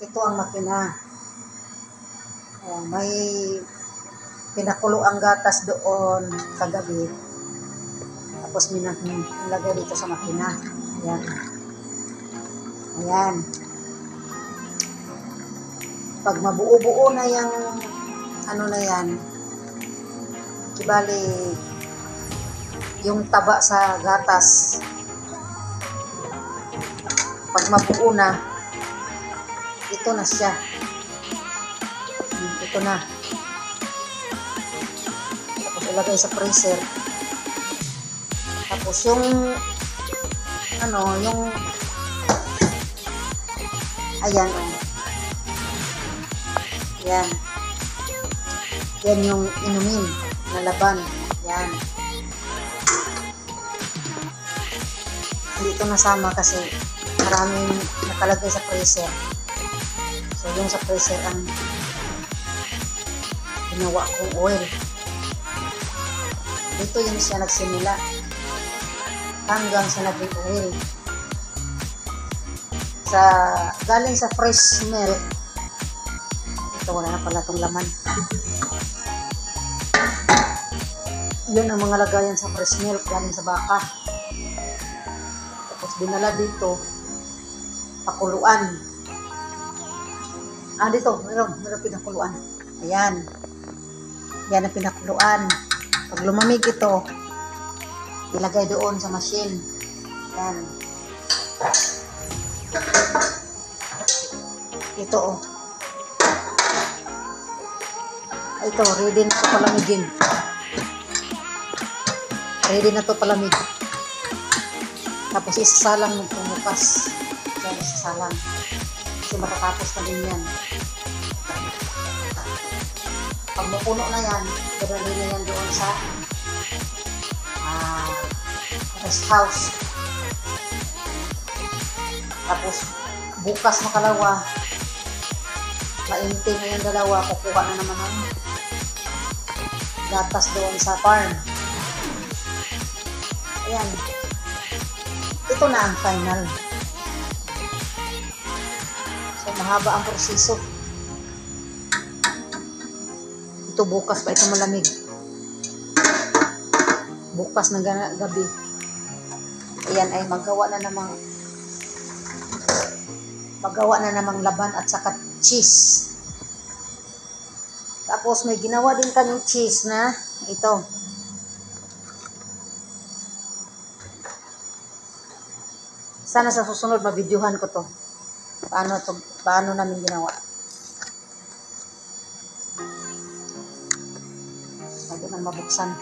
Ito ang makina. May pinakulo ang gatas doon kagabi. Tapos nilagay dito sa makina. Ayan. Ayan. Pag mabuo-buo na yung ano na yan, ibali yung taba sa gatas. Pag mabuo na, ito na siya. Ito na. Tapos ilagay sa freezer. Tapos yung ayan o. Yan. Yan yung inumin na laban. Yan. Hindi ito nasama kasi maraming nakalagay sa freezer. So, yung sa freezer ang ginawa kong oil. Ito yung siya nagsimula hanggang sa naging oil. Galing sa fresh milk. Ito, wala na pala itong laman. Yun ang mga lagayan sa fresh milk galing sa baka. Tapos dinala dito, pakuluan. Dito, meron pinakuluan. Ayan. Yan ang pinakuluan. Pag lumamig ito, ilagay doon sa machine. Yan. Ito oh. Ito, ready na ito palamigin. Ready na ito palamig. Tapos isasalang ng pumukas. Yan, isasalang. Kasi matatapos na din yan. Pag mapuno na yan, dadali na yan doon sa rest house. Tapos bukas makalawa, maintin na yung dalawa, kukuha na naman ang gatas doon sa farm. Ayan. Ito na ang final. So, mahaba ang proseso. Ito bukas pa ito malamig. Bukas ng gabi. Ayan ay magawa na namang laban at saka cheese. Tapos may ginawa din kaming cheese na ito. Sana sa susunod mabidyohan ko to. Paano namin ginawa. Pwede nang mabuksan.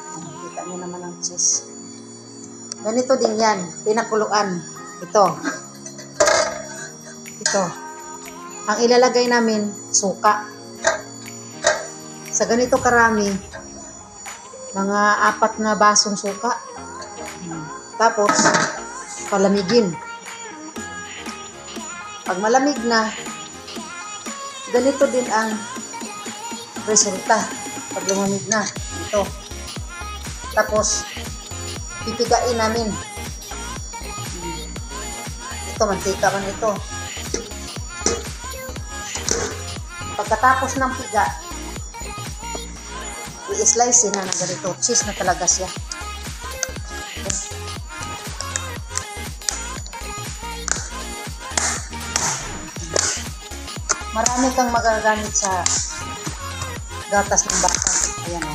Kita nyo naman ang cheese. Ganito din yan. Pinakuluan. Ito. Ang ilalagay namin, suka. Sa ganito karami, mga 4 na basong suka. Tapos, palamigin. Pag malamig na, ganito din ang resulta. Pag lumamig na, ito. Tapos, pipigain namin. Ito, mantika man ito. Pagkatapos ng piga, i-slice na ng ganito. Cheese na talaga siya. Marami kang magagamit sa gatas ng baka. Ayan o.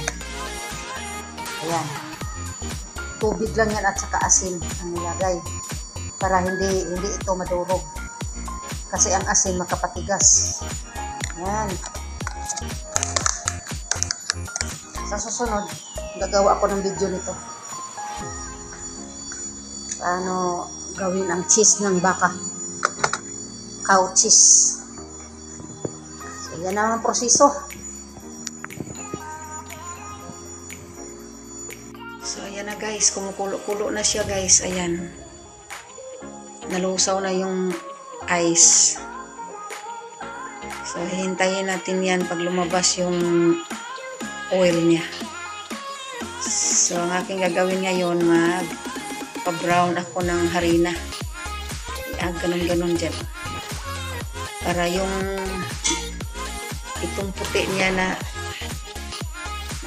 Ayan. Tubig lang yan at saka asin ang nilagay. Para hindi ito madurog. Kasi ang asin makapatigas. Ayan. Sa susunod, gagawa ako ng video nito. Paano gawin ang cheese ng baka. Cow cheese. So, yan ang proseso. So, ayan na guys. Kumukulo-kulo na siya guys. Ayan. Nalusaw na yung ice. So, hintayin natin yan pag lumabas yung oil niya. So, ang aking gagawin ngayon, magpa-brown ako ng harina. Ganun-ganun dyan. para yung itong puti niya na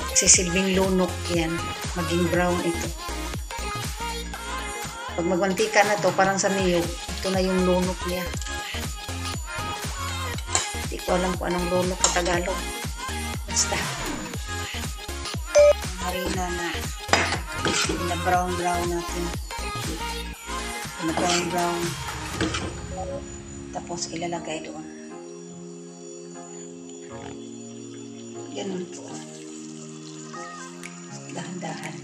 nagsisilbing lunok yan, maging brown ito. Pag magmantika na to, parang sa niyog, ito na yung lunok niya. Hindi ko alam kung anong lunok sa Tagalog. Basta harina na brown natin. Na brown. Tapos ilalagay doon. Ganun po. Dahan-dahan.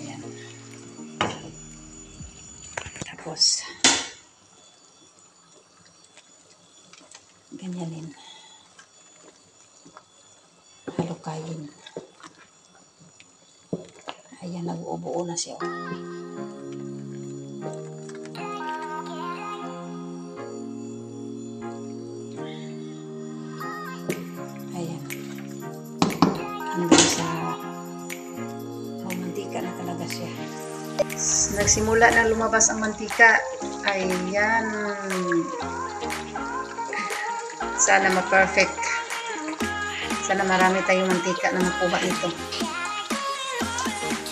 Ayan. Tapos ganyanin. Halukayin. Ayan, nag-ubuo na siya. Ayan. Hanggang sa mantika na talaga siya. Nagsimula na lumabas ang mantika. Ayan. Sana ma-perfect. Sana marami tayong mantika na makuha nito.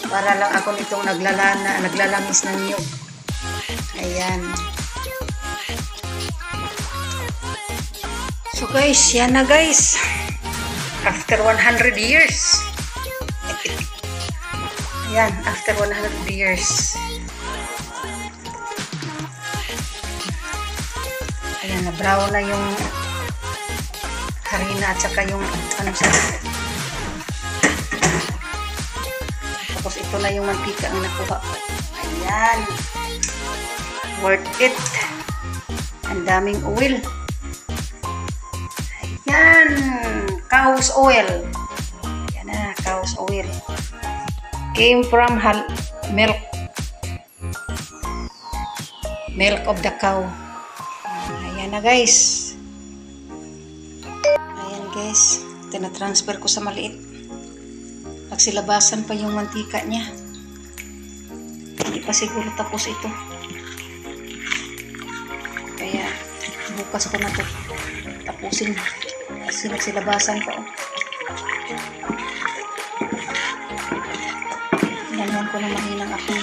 Para lang ako nitong naglalamis ng niyog. Ayan. So guys, yan na guys. After 100 years. Ayan, after 100 years. Ayan, na brown na yung harina at saka yung ano sa. Tapos ito na yung mantika ang nakuha ko. Ayan. Worth it. Ang daming oil. Ayan. Cow's oil. Ayan na, cow's oil. Came from milk. Milk of the cow. Ayan na guys. Ayan guys. Tinatransfer ko sa maliit. Nagsilabasan pa yung mantika niya. Hindi pa siguro tapos ito. Kaya bukas ko na ito tapusin. Kasi nagsilabasan pa. Ganyan ko na mahinang apoy.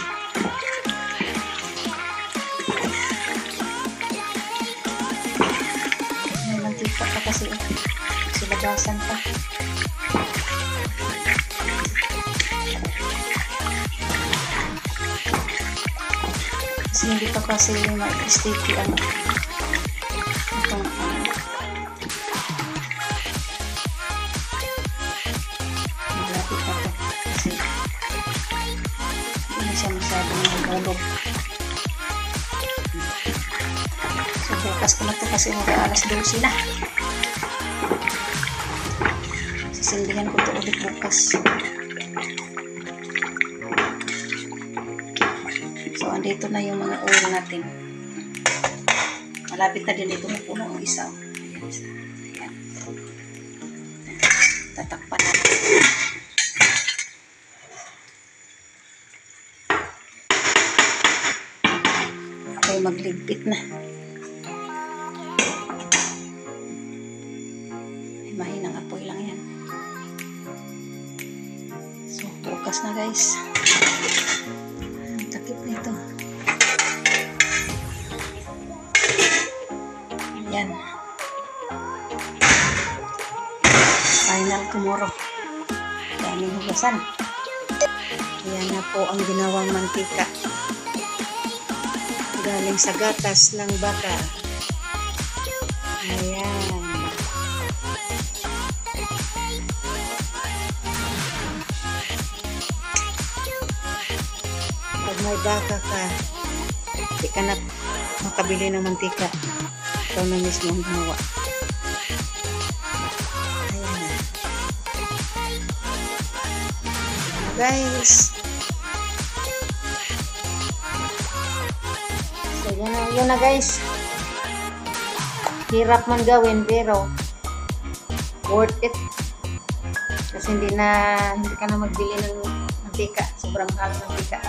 May mantika pa kasi nagsilabasan pa. Kasi hindi pa kasi mag-sticky ang itong malapit na ito kasi hindi siya masyadong nagulog. So bukas ko na ito kasi mag-alas 12 na. Sisindihan ko ito ulit bukas. So, andito na yung mga oil natin. Malapit na din ito na puno ang isa. Ayan. Tatakpan natin. Okay, magligpit na. Mahinang apoy lang yan. So, bukas na guys. Takip nito. Yan. Final tomorrow. Daming hugasan. Ayan na po ang ginawang mantika. Galing sa gatas ng baka. Ayan. Pag may baka ka, hindi ka na makabili ng mantika. Ikaw na mismo ang gumawa. Ayan na. Guys. So, yun na guys. Hirap man gawin pero worth it. Kasi hindi ka na magbili ng mantika. Sobrang mahal ng mantika.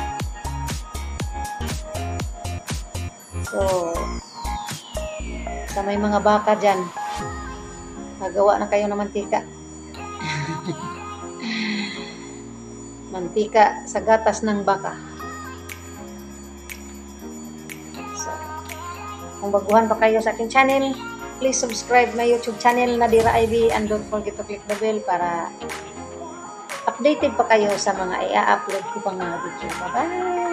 So, sa may mga baka dyan, magawa na kayo ng mantika. Mantika sa gatas ng baka. So, kung baguhan pa kayo sa aking channel, please subscribe my YouTube channel na Dira Ivy and don't forget to click the bell para updated pa kayo sa mga i-upload ko pang mga video. Bye-bye!